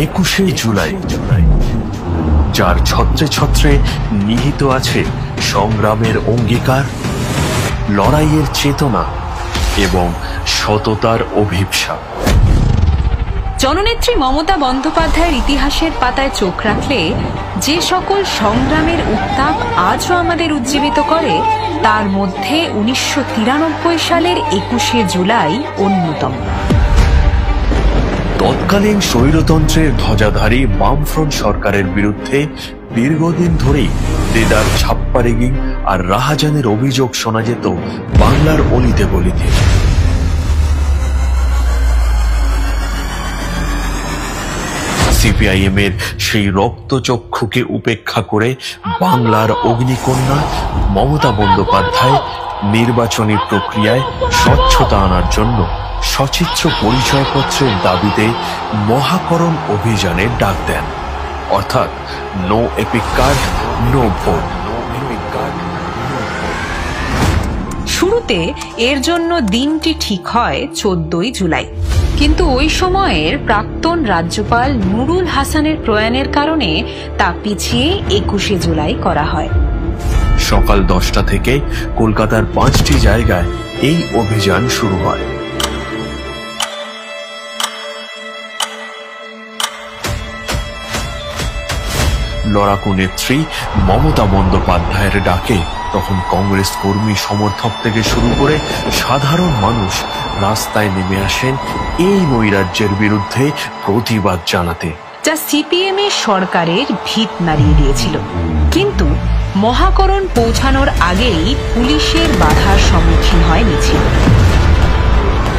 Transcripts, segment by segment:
21শে জুলাই, যার ছত্রে ছত্রে নিহিত আছে সংগ্রামের অঙ্গীকার, লড়াইয়ের চেতনা এবং সততার অভিপ্সা। জননেত্রী মমতা বন্দ্যোপাধ্যায়ের ইতিহাসের পাতায় চোখ রাখলে যে সকল সংগ্রামের উত্তাপ আজও আমাদের উজ্জীবিত করে, তার মধ্যে 1993 সালের 21শে জুলাই অন্যতম। তৎকালীন স্বৈরতন্ত্রের ধ্বজাধারী বামফ্রন্ট সরকারের বিরুদ্ধে দীর্ঘদিন ধরেই দেদার ছাপ্পা রেগিং আর রাহাজানের অভিযোগ শোনা যেত বাংলার অলিতে গলিতে। সিপিআইএম এর সেই রক্তচক্ষুকে উপেক্ষা করে বাংলার অগ্নিকন্যা মমতা বন্দ্যোপাধ্যায় নির্বাচনী প্রক্রিয়ায় স্বচ্ছতা আনার জন্য সচিত্র পরিচয়পত্রের দাবিতে মহাকরণ অভিযানের ডাক দেন, অর্থাৎ no EPIC card no vote. শুরুতে এর জন্য দিনটি ঠিক হয় 14ই জুলাই, কিন্তু ওই সময়ের প্রাক্তন রাজ্যপাল নুরুল হাসানের প্রয়াণের কারণে তা পিছিয়ে 21শে জুলাই করা হয়। সকাল 10টা থেকে কলকাতার 5টি জায়গায় এই অভিযান শুরু হয়। লড়াকু নেত্রী মমতা বন্দ্যোপাধ্যায়ের ডাকে তখন কংগ্রেস কর্মী সমর্থক থেকে শুরু করে সাধারণ মানুষ রাস্তায় নেমে আসেন এই নৈরাজ্যের বিরুদ্ধে প্রতিবাদ জানাতে, যা সিপিএম এর সরকারের ভিত নাড়িয়ে দিয়েছিল। কিন্তু মহাকরণ পৌঁছানোর আগেই পুলিশের বাধার সম্মুখীন হয় মিছিল।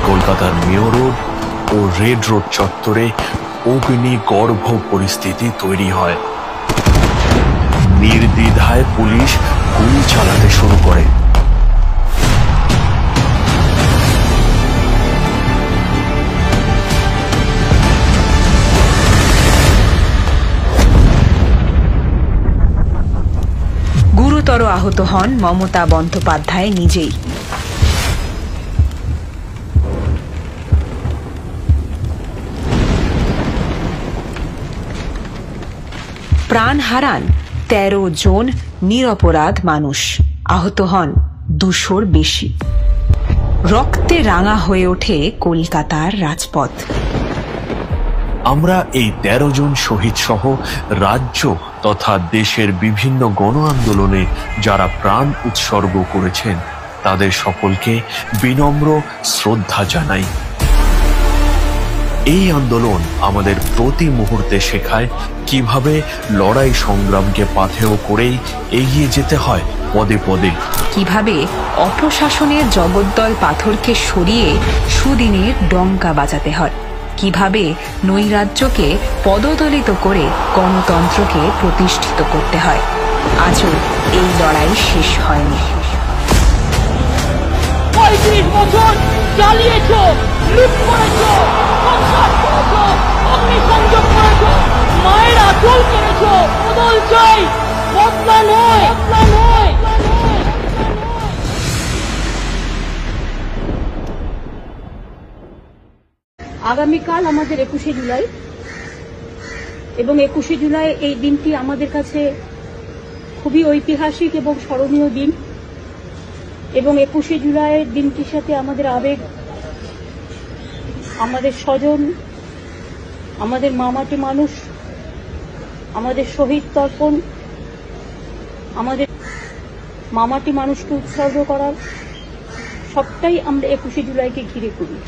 কলকাতার মেয়র রোড ও রেড রোড চত্বরে অগ্নিগর্ভ পরিস্থিতি তৈরি হয়। নির্দ্বিধায় পুলিশ গুলি চালাতে শুরু করে। গুরুতর আহত হন মমতা বন্দ্যোপাধ্যায় নিজেই। প্রাণ হারান 13 জন নিরপরাধ মানুষ, আহত হন 200-র বেশি। রক্তে রাঙা হয়ে ওঠে কলকাতার রাজপথ। আমরা এই 13 জন শহীদ সহ রাজ্য তথা দেশের বিভিন্ন গণ আন্দোলনে যারা প্রাণ উৎসর্গ করেছেন তাদের সকলকে বিনম্র শ্রদ্ধা জানাই। এই আন্দোলন আমাদের প্রতি মুহূর্তে শেখায় কিভাবে লড়াই সংগ্রামকে পাথেয় করেই এগিয়ে যেতে হয় পদে পদে, কিভাবে অপশাসনের জগদ্দল পাথরকে সরিয়ে সুদিনের ডঙ্কা বাজাতে হয়, কিভাবে নৈরাজ্যকে পদদলিত করে গণতন্ত্রকে প্রতিষ্ঠিত করতে হয়। আজও এই লড়াই শেষ হয়নি। 35 বছর চালিয়েছ, লুট করেছ, সংঘাত করেছ, অগ্নিসংযোগ করেছ, মায়ের আঁচল কেড়েছ। বদল চাই, বদলা নয়। আগামীকাল আমাদের 21শে জুলাই এবং 21শে জুলাই এই দিনটি আমাদের কাছে খুবই ঐতিহাসিক এবং স্মরণীয় দিন। এবং 21শে জুলাইয়ের দিনটির সাথে আমাদের আবেগ, আমাদের স্বজন, আমাদের মামাটি মানুষ, আমাদের শহীদ তর্পণ, আমাদের মামাটি মানুষকে উৎসর্গ করার সবটাই আমরা 21শে জুলাইকে ঘিরে করি।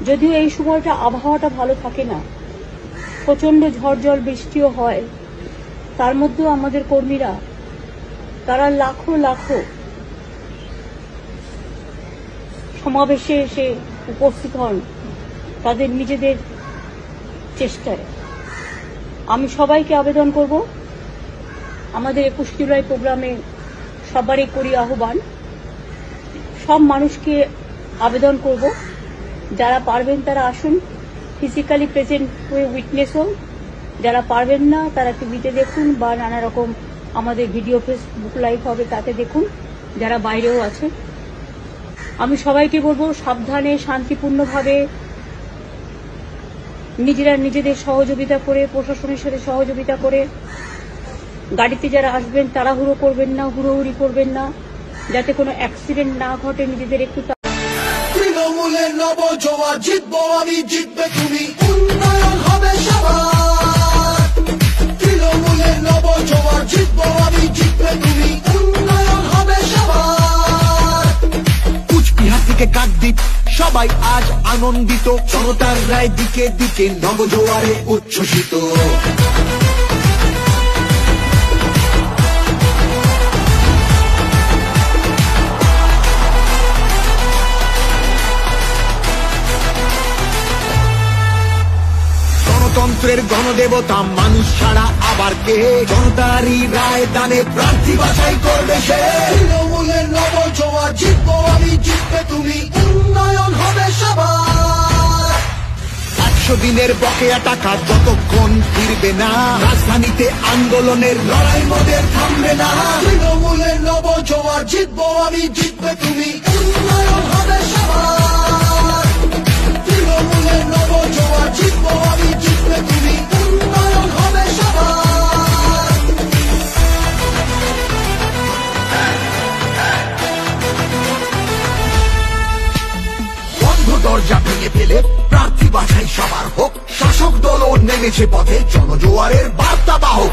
যদিও এই সময়টা আবহাওয়াটা ভালো থাকে না, প্রচন্ড ঝড় জল বৃষ্টিও হয়, তার মধ্যেও আমাদের কর্মীরা তারা লাখো লাখো সমাবেশে এসে উপস্থিত হন তাদের নিজেদের চেষ্টায়। আমি সবাইকে আবেদন করব, আমাদের 21 জুলাই প্রোগ্রামে সবারই করি আহ্বান, সব মানুষকে আবেদন করব যারা পারবেন তারা আসুন, ফিজিক্যালি প্রেজেন্ট হয়ে উইটনেস হন। যারা পারবেন না তারা টিভিতে দেখুন বা নানা রকম আমাদের ভিডিও ফেসবুক লাইভ হবে তাতে দেখুন, যারা বাইরেও আছে। আমি সবাইকে বলবো সাবধানে শান্তিপূর্ণভাবে নিজেরা নিজেদের সহযোগিতা করে, প্রশাসনের সাথে সহযোগিতা করে, গাড়িতে যারা আসবেন তাড়াহুড়ো করবেন না, হুড়োহুড়ি করবেন না, যাতে কোনো অ্যাক্সিডেন্ট না ঘটে, নিজেদের একটু তৃণমূলের নবজোয়ার, জিতবো আমি, জিতবে তুমি, উন্নয়ন হবে সবার। তৃণমূলের নবজোয়ার, জিতবো আমি, জিতবে তুমি, উন্নয়ন হবে সবার। কুচবিহার থেকে কাকদ্বীপ সবাই আজ আনন্দিত, জনতার রায় দিকে দিকে নবজোয়ারে উচ্ছ্বসিত। গণতন্ত্রের গণদেবতা মানুষ ছাড়া আবার কে, জনতারই রায় দানে প্রার্থী বাছাই করবে সে। তৃণমূলের নবজোয়ার, জিতবো আমি, জিতবে তুমি, উন্নয়ন হবে সবার। 100 দিনের বকেয়া টাকা যতক্ষণ ফিরবে না, রাজধানীতে আন্দোলনের লড়াই মোদের থামবে না। তৃণমূলের নবজোয়ার, জিতবো আমি, জিতবে তুমি, উন্নয়ন হবে সবার। তৃণমূলের নবজোয়ার, জিতবো আমি, জিতবে তুমি, উন্নয়ন হবে সবার। বন্ধ দরজা ভেঙে ফেলে প্রার্থী বাছাই সবার হোক, শাসক দলও নেমেছে পথে, জনজোয়ারের বার্তা বাহক।